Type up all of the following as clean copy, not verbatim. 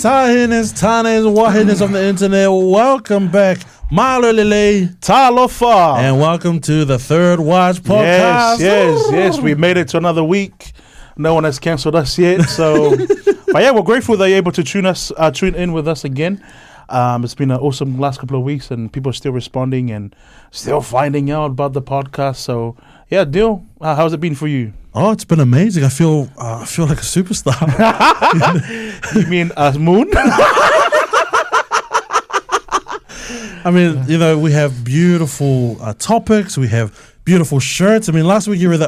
Tahines, Tanes, Wahines on the internet, welcome back. Malolele, Talofa. and welcome to the Third Watch podcast. Yes. We made it to another week. No one has cancelled us yet. So, but yeah, we're grateful that you're able to tune in with us again. It's been an awesome last couple of weeks, and people are still responding and still finding out about the podcast. So, yeah, Dil, how's it been for you? Oh, it's been amazing. I feel like a superstar. You mean Moon? I mean, you know, we have beautiful topics. We have beautiful shirts. I mean, last week you were the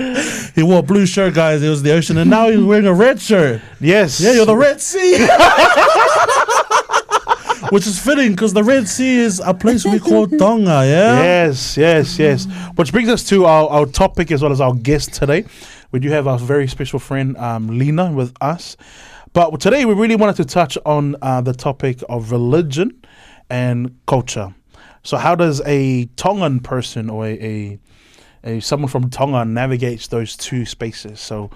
ocean. He wore a blue shirt, guys. It was the ocean. And now he's wearing a red shirt. Yes. Yeah, you're the Red Sea. Which is fitting because the Red Sea is a place we call Tonga, yeah? Yes. Which brings us to our topic as well as our guest today. We do have our very special friend, Lina, with us. But today we really wanted to touch on the topic of religion and culture. So how does a Tongan person or a someone from Tonga navigates those two spaces? So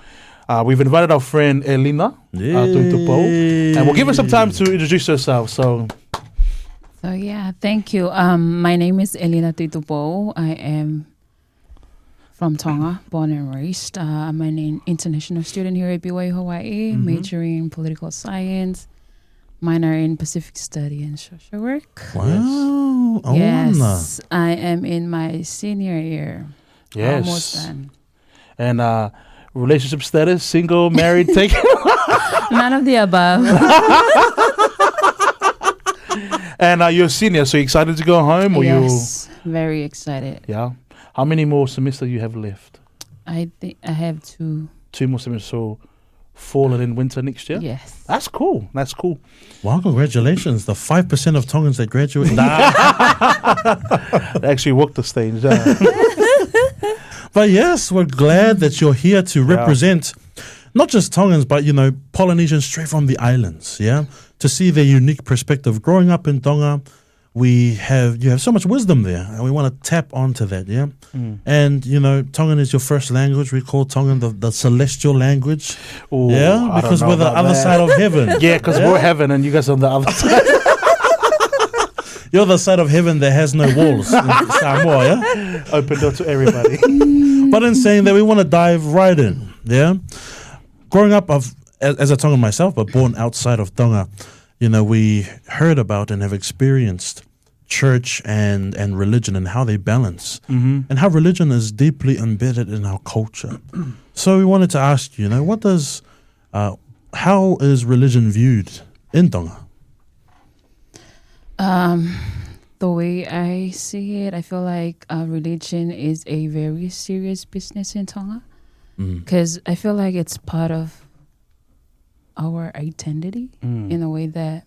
we've invited our friend Elina Tuitupou, and we'll give her some time to introduce herself. So yeah, thank you. My name is Elina Tuitupou. I am from Tonga, born and raised. I'm an international student here at BYU Hawaii, majoring in political science, minor in Pacific Study and social work. Wow. Yes, I am in my senior year. yes, Almost done. And relationship status: single, married, taken. None of the above. And you're a senior, so you're excited to go home, or Yes, very excited. yeah? How many more semesters you have left? I think I have two. 2 more semesters, so fall and then winter next year. Yes. That's cool. Wow, congratulations. The 5% of Tongans that graduate. They actually walked the stage. But yes, we're glad that you're here to represent not just Tongans, but, you know, Polynesians straight from the islands, yeah? To see their unique perspective. Growing up in Tonga, you have so much wisdom there, and we want to tap onto that, yeah? And, you know, Tongan is your first language. We call Tongan the celestial language. Ooh, Yeah? I Because don't know we're the about other that. side of heaven. Yeah, because we're heaven and you guys are on the other side. You're the side of heaven that has no walls in Samoa, yeah? Open door to everybody. But in saying that, we want to dive right in, yeah? Growing up, as a Tongan myself, but born outside of Tonga, you know, we heard about and have experienced church and religion and how they balance, and how religion is deeply embedded in our culture. So we wanted to ask you, how is religion viewed in Tonga? The way I see it, I feel like religion is a very serious business in Tonga, because I feel like it's part of our identity in a way that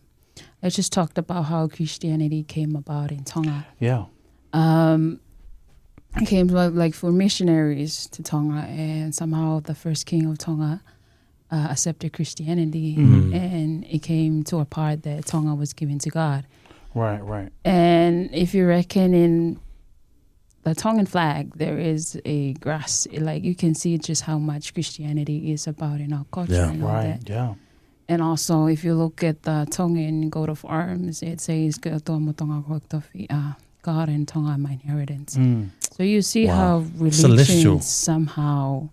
I just talked about how Christianity came about in Tonga. Yeah. It came like for missionaries to Tonga, and somehow the first king of Tonga accepted Christianity, and it came to a part that Tonga was given to God. Right. And if you reckon in the Tongan flag, there is a grass. Like you can see just how much Christianity is about in our culture and all Right. that. Yeah. And also, if you look at the Tongan coat of arms, it says God and Tonga my inheritance. So you see how religion Celestial. somehow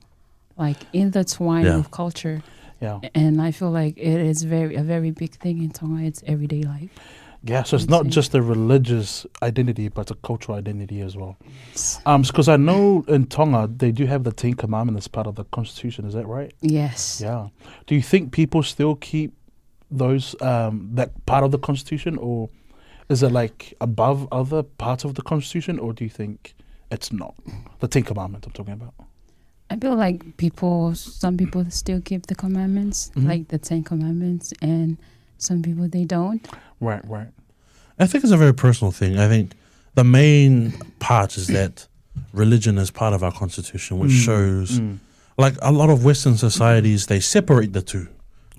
like intertwined with culture. Yeah. And I feel like it is a very big thing in Tonga. It's everyday life. Yeah, so it's not just a religious identity, but a cultural identity as well. Because I know in Tonga, they do have the 10 Commandments as part of the Constitution. Is that right? Yes. Yeah. Do you think people still keep those, that part of the Constitution, or is it like above other parts of the Constitution, or do you think it's not? The 10 Commandments I'm talking about. I feel like some people still keep the commandments, like the 10 Commandments, and some people they don't. Right. I think it's a very personal thing. I think the main part is that religion is part of our constitution, which shows, like a lot of Western societies, they separate the two.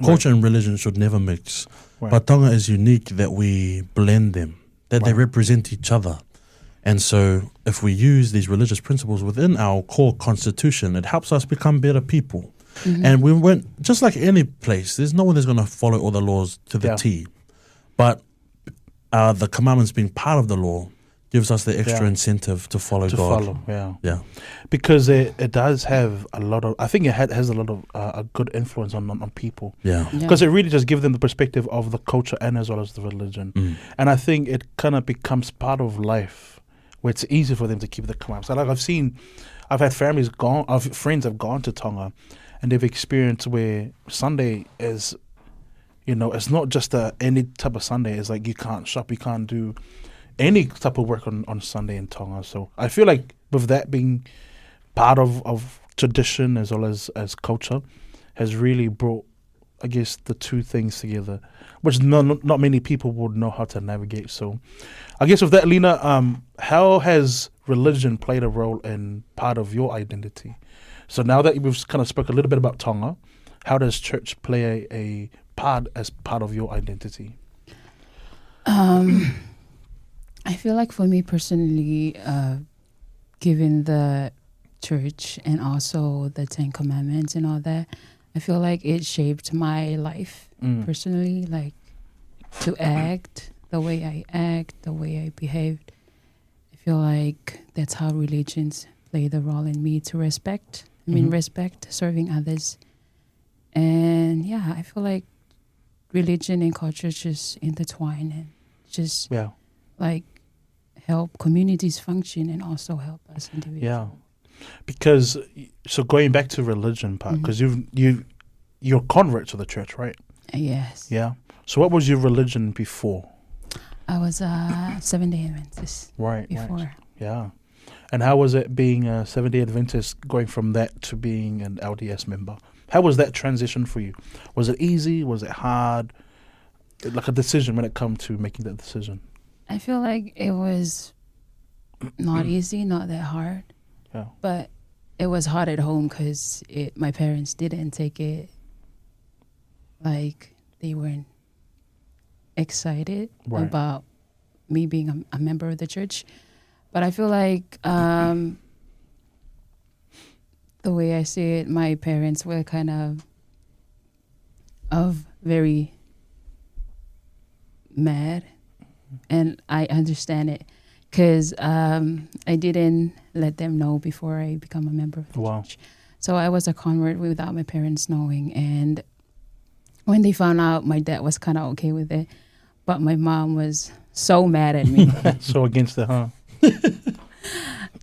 Culture and religion should never mix. Right. But Tonga is unique that we blend them, that they represent each other. And so if we use these religious principles within our core constitution, it helps us become better people. And we went, just like any place, there's no one that's going to follow all the laws to the T. But the commandments being part of the law gives us the extra incentive to follow God. Yeah. Because it does have a lot of, I think it has a lot of a good influence on people. Yeah. Because it really just gives them the perspective of the culture and as well as the religion. And I think it kind of becomes part of life where it's easy for them to keep the commandments. So like I've had friends have gone to Tonga and they've experienced where Sunday is, it's not just any type of Sunday. It's like you can't shop, you can't do any type of work on Sunday in Tonga. So I feel like with that being part of tradition as well as culture has really brought, I guess, the two things together, which not many people would know how to navigate. So I guess with that, Lina, how has religion played a role in part of your identity? So now that we've kind of spoke a little bit about Tonga, how does church play a part as part of your identity? I feel like for me personally, given the church and also the 10 Commandments and all that, I feel like it shaped my life personally, like to act, the way I act, the way I behaved. I feel like that's how religions play the role in me to respect. Respect, serving others. And I feel like religion and culture just intertwine and just like help communities function and also help us individually. Yeah, because so going back to religion part, because you're convert to the church, right? Yes. Yeah. So what was your religion before? I was a 7-day Adventist. Right. Before. Right. Yeah. And how was it being a 7-day Adventist, going from that to being an LDS member? How was that transition for you? Was it easy? Was it hard? Like a decision when it come to making that decision? I feel like it was not easy, not that hard. Yeah. But it was hard at home because my parents didn't take it like they weren't excited about me being a member of the church. But I feel like the way I see it, my parents were kind of very mad. And I understand it because I didn't let them know before I become a member of the church. So I was a convert without my parents knowing. And when they found out, my dad was kind of okay with it. But my mom was so mad at me. So against it, huh?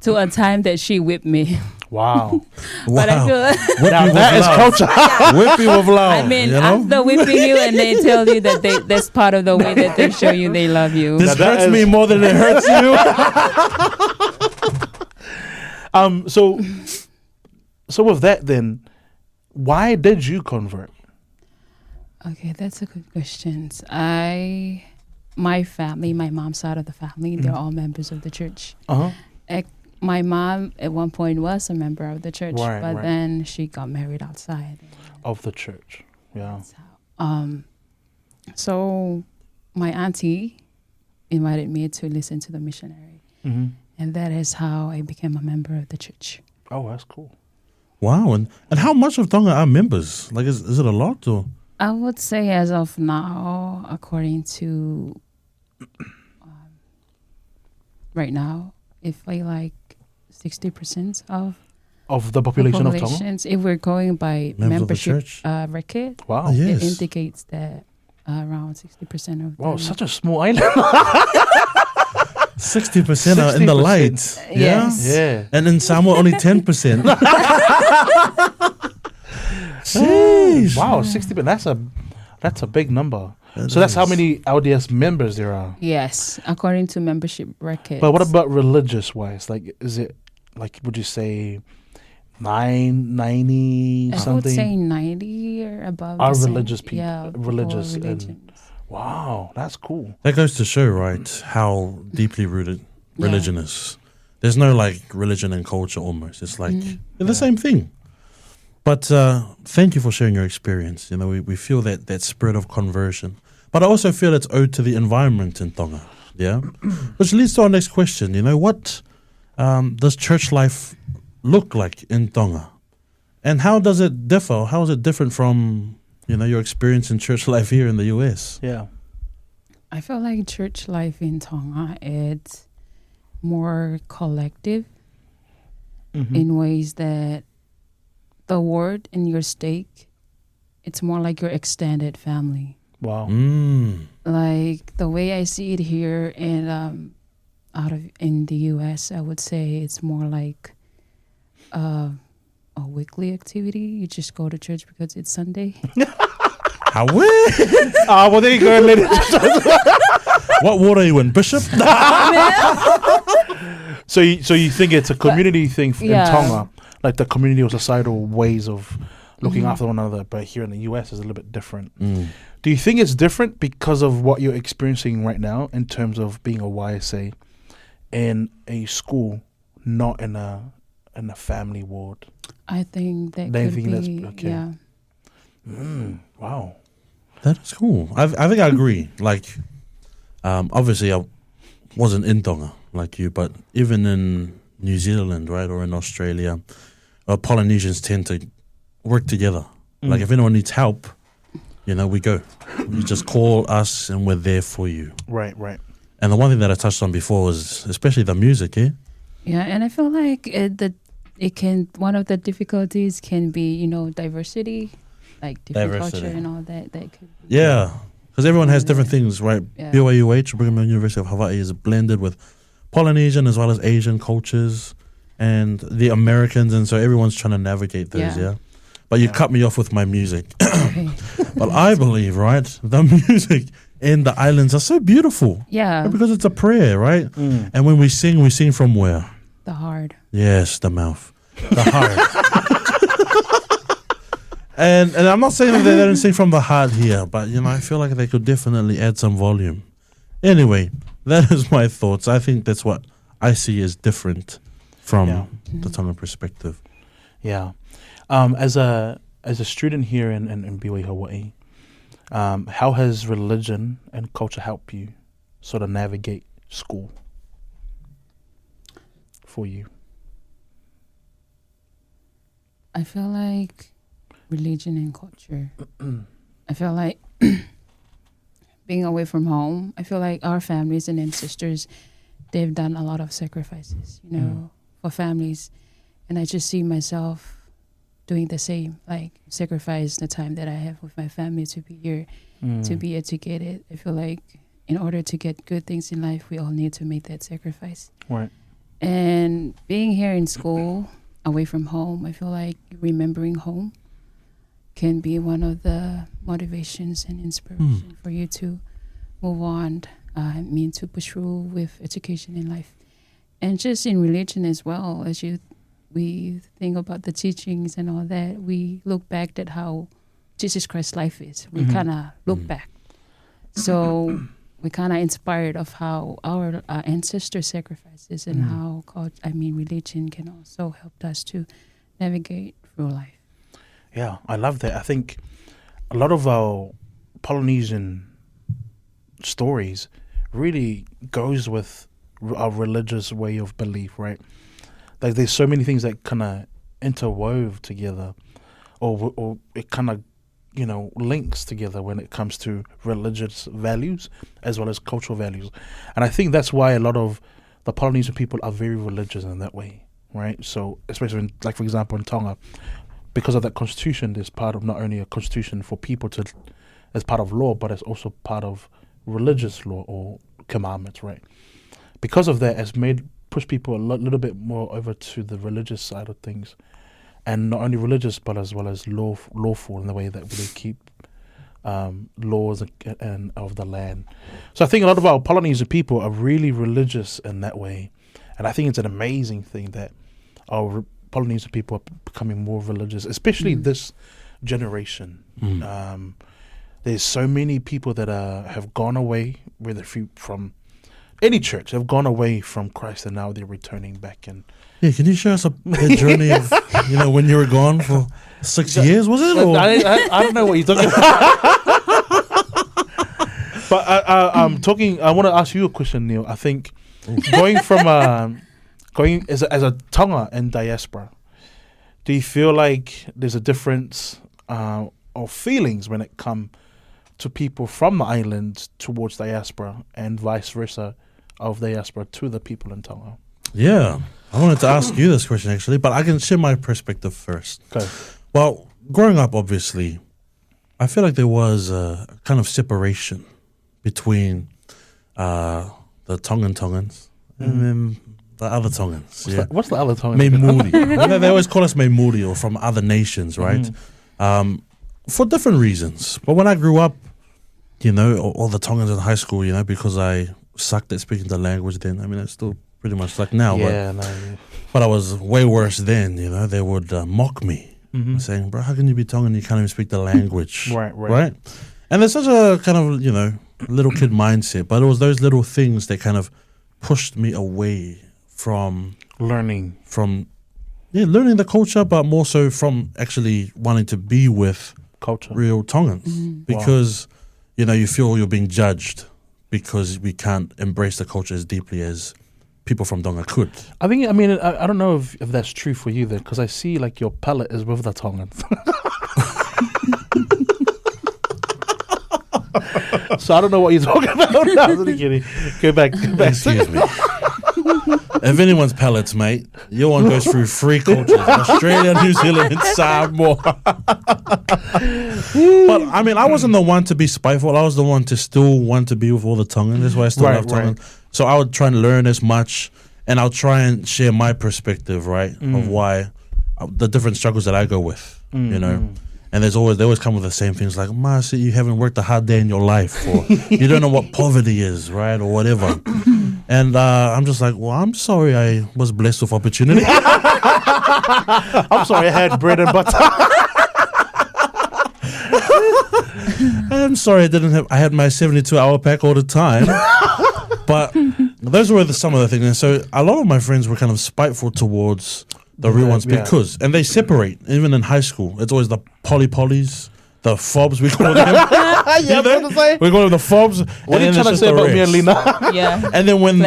To a time that she whipped me. Wow. But I feel now that is culture. Whipping with love. I mean, after whipping you and they tell you that that's part of the way that they show you they love you. This hurts me more than it hurts you. So with that then, why did you convert? Okay, that's a good question. My family, my mom's side of the family, they're all members of the church. My mom at one point was a member of the church, but then she got married outside of the church. Yeah. So my auntie invited me to listen to the missionary, and that is how I became a member of the church. Oh, that's cool. Wow, and how much of Tonga are members? Like, is it a lot or? I would say as of now, according to right now, if I like 60% of the population of Tonga, if we're going by membership record, it indicates that around 60% of. Wow, such a small island. 60% are in the light. Yes. Yeah. And in Samoa, only 10%. Jeez. Wow, 60%. That's a big number. That's how many LDS members there are. Yes, according to membership records. But what about religious wise? Like, is it like, would you say 90 something? I would say 90 or above. Are religious people? Yeah, religious. Wow, that's cool. That goes to show, right, how deeply rooted religion is. There's no like religion and culture almost. It's like they're the same thing. But thank you for sharing your experience. You know, we feel that spirit of conversion. But I also feel it's owed to the environment in Tonga. Yeah? Which leads to our next question. You know, what does church life look like in Tonga? And how does it differ? How is it different from, your experience in church life here in the US? Yeah. I feel like church life in Tonga, it's more collective in ways that the word in your stake, it's more like your extended family. Wow. Like the way I see it here and in the US, I would say it's more like a weekly activity. You just go to church because it's Sunday. How weird. Well, there you go, ladies. What ward are you in, Bishop? So you think it's a community thing in yeah. Tonga, like the community or societal ways of looking after one another, but here in the US is a little bit different. Do you think it's different because of what you're experiencing right now in terms of being a YSA in a school, not in a family ward? I think that They could think be, that's- okay. yeah. Wow. That is cool. I think I agree. Like, obviously I wasn't in Tonga like you, but even in New Zealand, right, or in Australia, Polynesians tend to work together. Like if anyone needs help, we go. You just call us and we're there for you. Right. And the one thing that I touched on before was especially the music, eh? Yeah, and I feel like one of the difficulties can be, diversity, like different Diversity. culture and all that. That could be. Yeah, because everyone has different things, right? Yeah. BYUH, Brigham Young University of Hawaii, is blended with Polynesian as well as Asian cultures and the Americans, and so everyone's trying to navigate those, yeah? But you cut me off with my music. Okay. But I believe, right, the music in the islands are so beautiful. Yeah, Because it's a prayer, right? And when we sing from where? the heart. Yes, the mouth. The heart. And I'm not saying that they don't sing from the heart here, but, I feel like they could definitely add some volume. Anyway, that is my thoughts. I think that's what I see as different from the Tongan perspective. Yeah. As a student here in BYU Hawaii, how has religion and culture helped you sort of navigate school for you? I feel like religion and culture. I feel like being away from home, I feel like our families and ancestors, they've done a lot of sacrifices, for families. And I just see myself doing the same, like sacrifice the time that I have with my family to be here, to be educated. I feel like in order to get good things in life, we all need to make that sacrifice. Right. And being here in school, away from home, I feel like remembering home can be one of the motivations and inspiration for you to move on, to push through with education in life. And just in religion as well, as we think about the teachings and all that, we look back at how Jesus Christ's life is. We kind of look back. So we kind of inspired of how our ancestors' sacrifices and how religion can also help us to navigate through life. Yeah, I love that. I think a lot of our Polynesian stories really goes with our religious way of belief, right? Like there's so many things that kind of interwove together, or it kind of links together when it comes to religious values as well as cultural values. And I think that's why a lot of the Polynesian people are very religious in that way, right? So especially for example in Tonga, because of that constitution, there's part of not only a constitution for people to as part of law, but it's also part of religious law or commandments, right? Because of that, it's push people a little bit more over to the religious side of things, and not only religious but as well as lawful in the way that they keep laws and of the land. So I think a lot of our Polynesian people are really religious in that way, and I think it's an amazing thing that our Polynesian people are becoming more religious, especially this generation. There's so many people that have gone away, whether from any church, have gone away from Christ, and now they're returning back. And yeah, can you share us a journey of when you were gone for 6 years? Was it? Or? I don't know what you're talking about. But I'm talking. I want to ask you a question, Neil. I think going from going as a Tonga in diaspora, do you feel like there's a difference of feelings when it comes to people from the island towards diaspora and vice versa of diaspora to the people in Tonga? Yeah. I wanted to ask you this question, actually, but I can share my perspective first. Okay. Well, growing up, obviously, I feel like there was a kind of separation between the Tongans and then the other Tongans. What's the other Tongan? Maimuri. They always call us Maimuri or from other nations, right? For different reasons. But when I grew up, all the Tongans in high school, because I sucked at speaking the language then. I mean, it's still pretty much like now. But I was way worse then, They would mock me, saying, bro, how can you be Tongan? You can't even speak the language. Right? And there's such a kind of, little kid mindset. But it was those little things that kind of pushed me away from learning the culture, but more so from actually wanting to be with culture, real Tongans, because you feel you're being judged because we can't embrace the culture as deeply as people from Tonga could. I don't know if that's true for you then, because I see like your palate is with the Tongans. So I don't know what you're talking about. No, I'm only kidding. Go back. Excuse me. If anyone's palates, mate, your one goes through 3 cultures: Australia, New Zealand, and Samoa. But I wasn't the one to be spiteful. I was the one to still want to be with all the Tongans. That's why I still love Tongan. So I would try and learn as much, and I'll try and share my perspective, of why the different struggles that I go with, And they always come with the same things like, see, you haven't worked a hard day in your life, or you don't know what poverty is, right, or whatever. And I'm just like, well, I'm sorry I was blessed with opportunity. I'm sorry I had bread and butter. I'm sorry I had my 72-hour pack all the time. But those were some of the things. And so a lot of my friends were kind of spiteful towards the real ones because, and they separate, even in high school. It's always the polys, the fobs, we call them. We call them the fobs. What are you trying to say about me and Lina? Yeah. And then when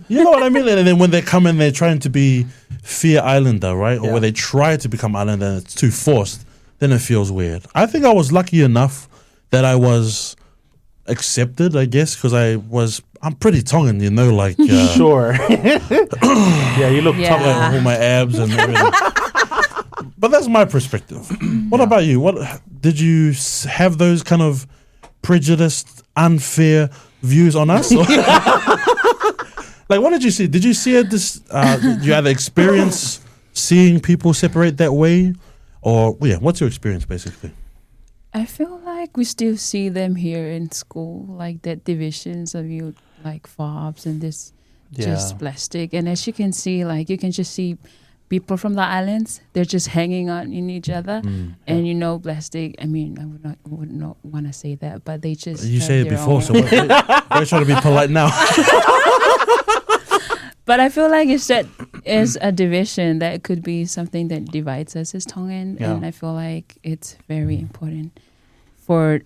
you know what I mean? And then when they come in, they're trying to be Fear Islander, right? Or when they try to become Islander and it's too forced, then it feels weird. I think I was lucky enough that I was accepted, I guess, because I'm pretty Tongan, like... Sure. Yeah, you look Tongan. All my abs and everything. But that's my perspective. What about you? What did you have those kind of prejudiced, unfair views on us? Like, what did you see? Did you see it? Did you either experience seeing people separate that way? Or, what's your experience, basically? I feel like we still see them here in school, like that divisions of you, like fobs and this just plastic. And as you can see, like you can just see people from the islands, they're just hanging on in each other. And plastic, I would not want to say that, but they just... You say it before, so why are you trying to be polite now? But I feel like it's a division that could be something that divides us as Tongan, and I feel like it's very important for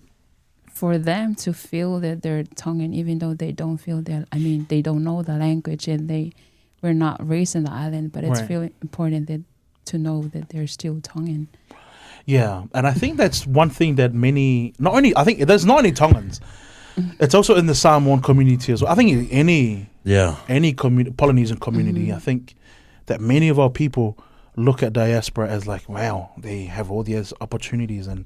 them to feel that they're Tongan, even though they don't feel they don't know the language and they were not raised in the island, but it's really important to know that they're still Tongan. Yeah, and I think that's one thing that I think there's not only Tongans. It's also in the Samoan community as well. I think any Polynesian community, I think that many of our people look at diaspora as like, wow, they have all these opportunities and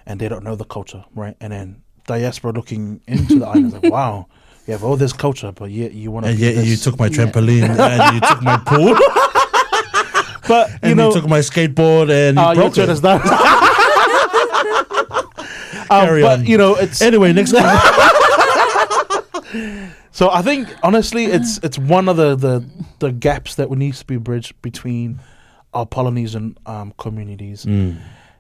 they don't know the culture, right? And then diaspora looking into the islands like, wow, you have all this culture, but yet you want to. And yet you took my trampoline and you took my pool. But you took my skateboard and you broke it. Carry on. It's anyway. Next one. So I think honestly, it's one of the gaps that needs to be bridged between our Polynesian communities,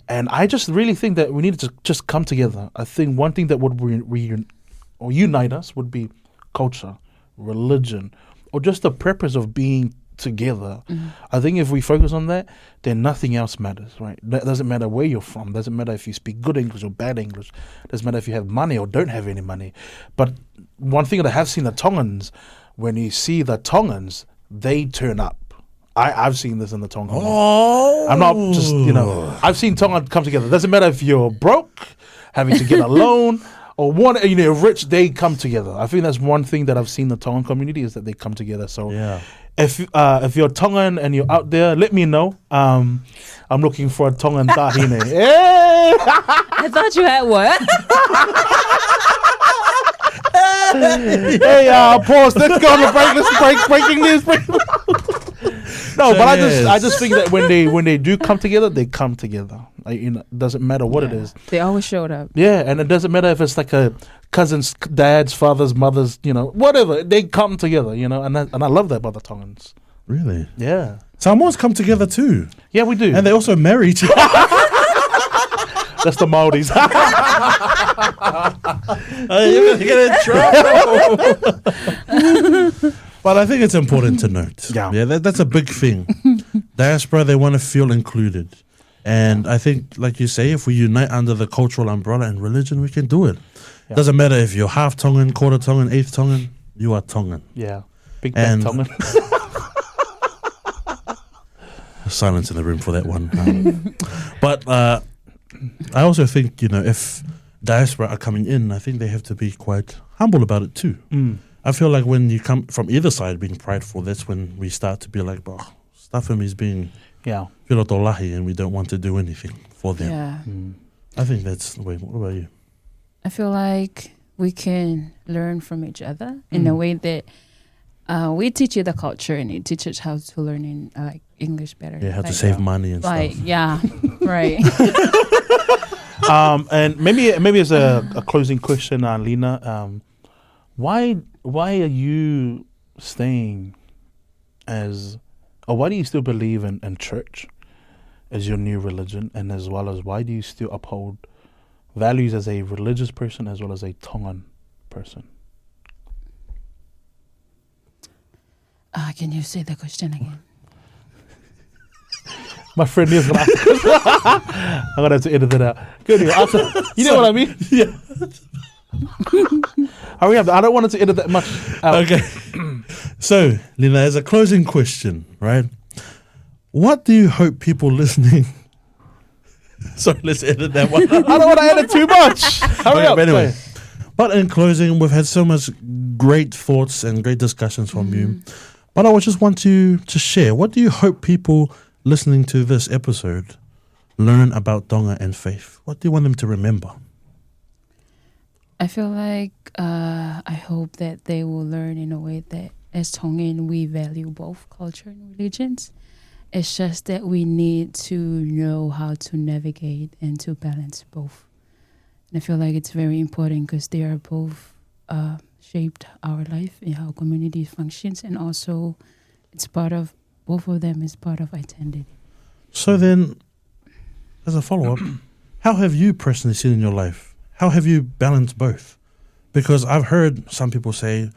and I just really think that we need to just come together. I think one thing that would unite us would be culture, religion, or just the purpose of being together. I think if we focus on that, then nothing else matters, right? That doesn't matter where you're from, doesn't matter if you speak good English or bad English, doesn't matter if you have money or don't have any money. But one thing that I have seen the Tongans, when you see the Tongans, they turn up. I've seen this in the Tongan. Oh, I'm not just, I've seen Tongan come together. It doesn't matter if you're broke, having to get a loan, or rich, they come together. I think that's one thing that I've seen the Tongan community is that they come together. So if you're Tongan and you're out there, let me know. I'm looking for a Tongan tahine. Hey! I thought you had what? Hey, pause. Let's go on the break. Let's breaking news. No, but I just think that when they do come together, they come together. Like, it doesn't matter what it is. They always showed up. Yeah, and it doesn't matter if it's like a cousin's dad's, father's, mother's, whatever. They come together, and I love that about the Tongans. Really? Yeah. Samoans come together too. Yeah, we do. And they also marry each other. That's the Maoris. You're going to get in trouble. But I think it's important to note. Yeah, that's a big thing. Diaspora, they want to feel included. And I think, like you say, if we unite under the cultural umbrella and religion, we can do it. Yeah. Doesn't matter if you're half Tongan, quarter Tongan, eighth Tongan, you are Tongan. Yeah. Big bad Tongan. Silence in the room for that one. But I also think, if diaspora are coming in, I think they have to be quite humble about it too. I feel like when you come from either side being prideful, that's when we start to be like, stuff him is being pirotolahi and we don't want to do anything for them. Yeah. I think that's the way. What about you? I feel like we can learn from each other in a way that we teach you the culture and it teaches how to learn in English better. Yeah, how to save money and stuff. Yeah, right. And maybe as a closing question, Lina, why are you staying why do you still believe in church as your new religion, and as well as why do you still uphold values as a religious person as well as a Tongan person? Can you say the question again? My friend is going to ask. I'm going to have to edit that out. Good. You know what I mean? Yeah. Hurry up. I don't want it to edit that much out. Okay. So, Lina, as a closing question, right? What do you hope people listening... Sorry, let's edit that one. I don't want to edit too much. Hurry up. Anyway. But in closing, we've had so much great thoughts and great discussions from you. But I just want you to share. What do you hope people listening to this episode learn about Tonga and faith? What do you want them to remember? I feel like I hope that they will learn in a way that as Tongan, we value both culture and religions. It's just that we need to know how to navigate and to balance both. And I feel like it's very important because they are both shaped our life and how community functions, and also it's part of, both of them is part of identity. So then, as a follow-up, how have you personally seen in your life, how have you balanced both? Because I've heard some people say,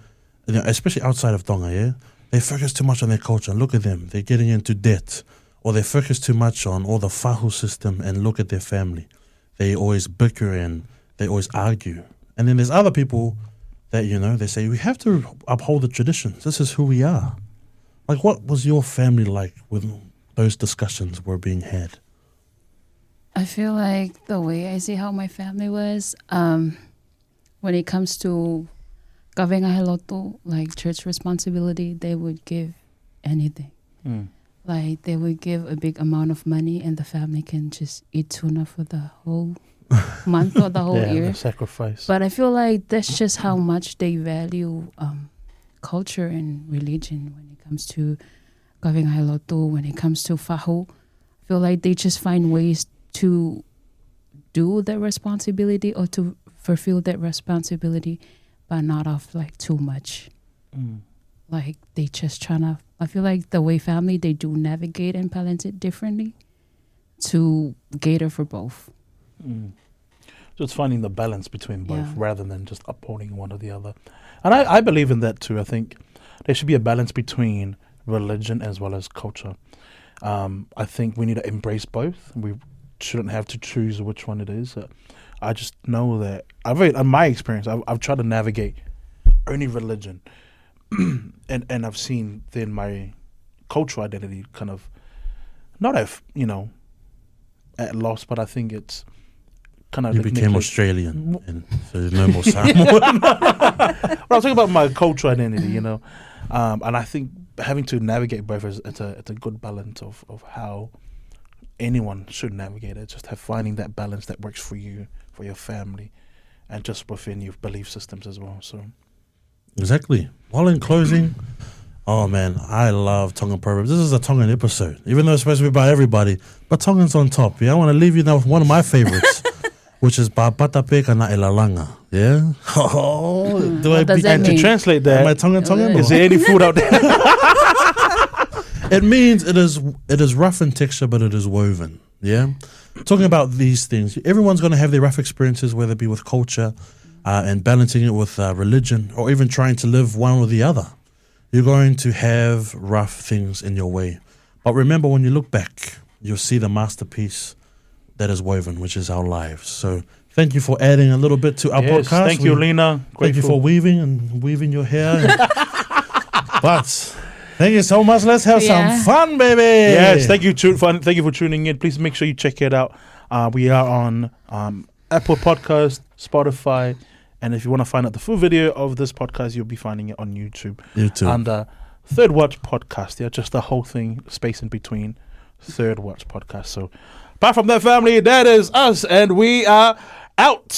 especially outside of Tonga, they focus too much on their culture. Look at them, they're getting into debt. Or they focus too much on all the fahu system and look at their family. They always bicker and they always argue. And then there's other people that, they say, we have to uphold the traditions. This is who we are. Like, what was your family like when those discussions were being had? I feel like the way I see how my family was, when it comes to kawenga heloto, like church responsibility, they would give anything. Like, they would give a big amount of money and the family can just eat tuna for the whole month or the whole year. The sacrifice. But I feel like that's just how much they value culture and religion when it comes to kawenga heloto, when it comes to fahu. I feel like they just find ways to do that responsibility or to fulfill that responsibility, but not of like too much. Like, they just tryna, I feel like the way family, they do navigate and balance it differently to cater for both. So it's finding the balance between both rather than just upholding one or the other. And I believe in that too. I think there should be a balance between religion as well as culture. I think we need to embrace both. We shouldn't have to choose which one it is. I just know that, in my experience, I've tried to navigate only religion. and I've seen then my cultural identity kind of not at at loss, but I think it's kind of You became Australian, and so there's no more Samoan. Well, I'm talking about my cultural identity, and I think having to navigate both it's a good balance of how anyone should navigate it. Just finding that balance that works for you, for your family, and just within your belief systems as well. So Exactly. Well, in closing, oh man, I love Tongan proverbs. This is a Tongan episode, even though it's supposed to be about everybody, but Tongan's on top. Yeah, I want to leave you now with one of my favorites, which is "Pa patape kana elalanga." Yeah. Oh, What does that and to mean? translate that, Am I Tongan? is there any food out there? It means it is rough in texture, but it is woven. Yeah. Talking about these things, everyone's going to have their rough experiences, whether it be with culture and balancing it with religion, or even trying to live one or the other. You're going to have rough things in your way. But remember, when you look back, you'll see the masterpiece that is woven, which is our lives. So thank you for adding a little bit to our podcast. Thank you, Lina. Thank you for weaving your hair. But thank you so much. Let's have some fun, baby. Yes, thank you for tuning in. Please make sure you check it out. We are on Apple Podcast, Spotify, and if you want to find out the full video of this podcast, you'll be finding it on YouTube. Under Third Watch Podcast. Yeah, just the whole thing, space in between, Third Watch Podcast. So apart from that, family, that is us, and we are out.